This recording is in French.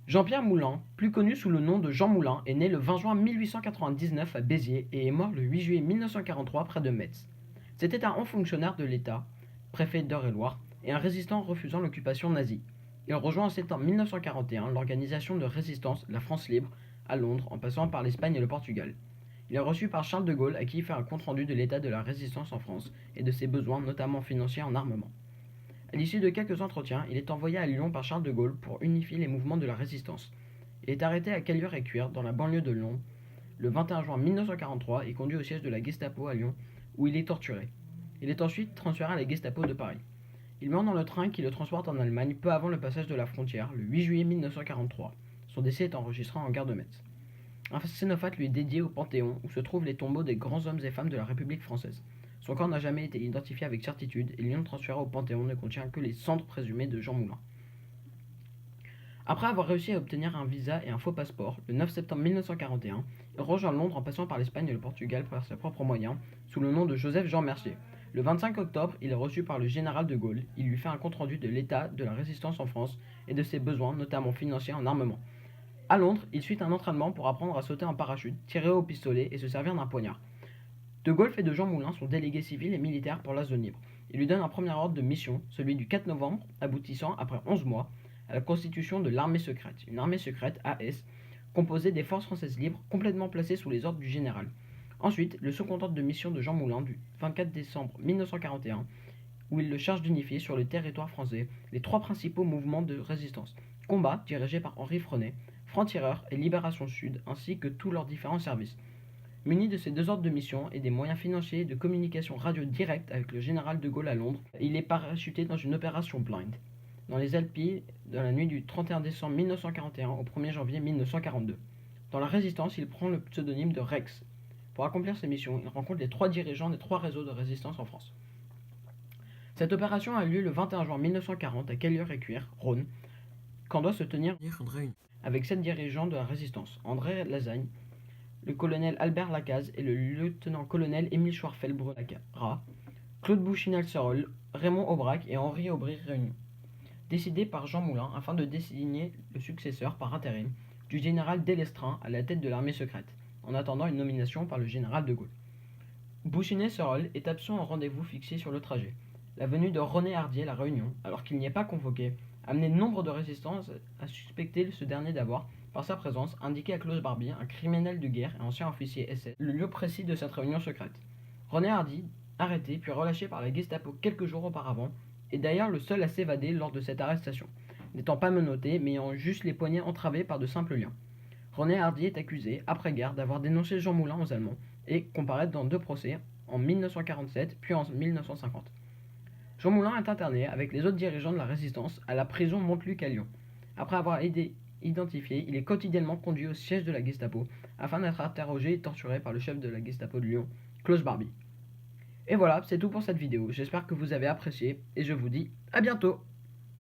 Jean-Pierre Moulin, plus connu sous le nom de Jean Moulin, est né le 20 juin 1899 à Béziers et est mort le 8 juillet 1943 près de Metz. C'était un haut fonctionnaire de l'État, préfet d'Eure-et-Loir, et un résistant refusant l'occupation nazie. Il rejoint en septembre 1941 l'organisation de résistance La France Libre à Londres en passant par l'Espagne et le Portugal. Il est reçu par Charles de Gaulle à qui il fait un compte-rendu de l'état de la résistance en France et de ses besoins notamment financiers en armement. À l'issue de quelques entretiens, il est envoyé à Lyon par Charles de Gaulle pour unifier les mouvements de la résistance. Il est arrêté à Caluire-et-Cuire, dans la banlieue de Lyon, le 21 juin 1943 et conduit au siège de la Gestapo à Lyon, où il est torturé. Il est ensuite transféré à la Gestapo de Paris. Il meurt dans le train qui le transporte en Allemagne peu avant le passage de la frontière, le 8 juillet 1943. Son décès est enregistré en gare de Metz. Un cénophate lui est dédié au Panthéon, où se trouvent les tombeaux des grands hommes et femmes de la République française. Son corps n'a jamais été identifié avec certitude et l'ion transféré au Panthéon ne contient que les cendres présumées de Jean Moulin. Après avoir réussi à obtenir un visa et un faux passeport, le 9 septembre 1941, il rejoint Londres en passant par l'Espagne et le Portugal par ses propres moyens, sous le nom de Joseph Jean Mercier. Le 25 octobre, il est reçu par le général de Gaulle. Il lui fait un compte-rendu de l'état de la résistance en France et de ses besoins, notamment financiers en armement. À Londres, il suit un entraînement pour apprendre à sauter en parachute, tirer au pistolet et se servir d'un poignard. De Gaulle fait de Jean Moulin son délégué civil et militaire pour la zone libre. Il lui donne un premier ordre de mission, celui du 4 novembre, aboutissant, après 11 mois, à la constitution de l'armée secrète, une armée secrète AS, composée des forces françaises libres, complètement placées sous les ordres du général. Ensuite, le second ordre de mission de Jean Moulin du 24 décembre 1941, où il le charge d'unifier sur le territoire français les trois principaux mouvements de résistance. Combat, dirigé par Henri Frenay, Franc-Tireur et Libération Sud, ainsi que tous leurs différents services. Muni de ces deux ordres de mission et des moyens financiers de communication radio directe avec le général de Gaulle à Londres, il est parachuté dans une opération blind dans les Alpes dans la nuit du 31 décembre 1941 au 1er janvier 1942. Dans la résistance, il prend le pseudonyme de Rex. Pour accomplir ses missions, il rencontre les trois dirigeants des trois réseaux de résistance en France. Cette opération a lieu le 21 juin 1940 à Caluire-et-Cuire, Rhône, quand doit se tenir une réunion avec 7 dirigeants de la résistance, André Lasagne, le colonel Albert Lacaze et le lieutenant-colonel Émile Schwarfeld-Bracara, Claude Bouchinal-Serol, Raymond Aubrac et Henri Aubry-Réunion, décidé par Jean Moulin afin de désigner le successeur par intérim du général Delestraint à la tête de l'armée secrète, en attendant une nomination par le général de Gaulle. Bouchinet-Serol est absent au rendez-vous fixé sur le trajet. La venue de René Hardier à la Réunion, alors qu'il n'y est pas convoqué, a amené nombre de résistants à suspecter ce dernier d'avoir, par sa présence, indiqué à Klaus Barbie, un criminel de guerre et ancien officier SS, le lieu précis de cette réunion secrète. René Hardy, arrêté puis relâché par la Gestapo quelques jours auparavant, est d'ailleurs le seul à s'évader lors de cette arrestation, n'étant pas menotté mais ayant juste les poignets entravés par de simples liens. René Hardy est accusé, après-guerre, d'avoir dénoncé Jean Moulin aux Allemands et comparaître dans deux procès, en 1947 puis en 1950. Jean Moulin est interné avec les autres dirigeants de la résistance à la prison Montluc à Lyon. Après avoir été identifié, il est quotidiennement conduit au siège de la Gestapo afin d'être interrogé et torturé par le chef de la Gestapo de Lyon, Klaus Barbie. Et voilà, c'est tout pour cette vidéo. J'espère que vous avez apprécié et je vous dis à bientôt.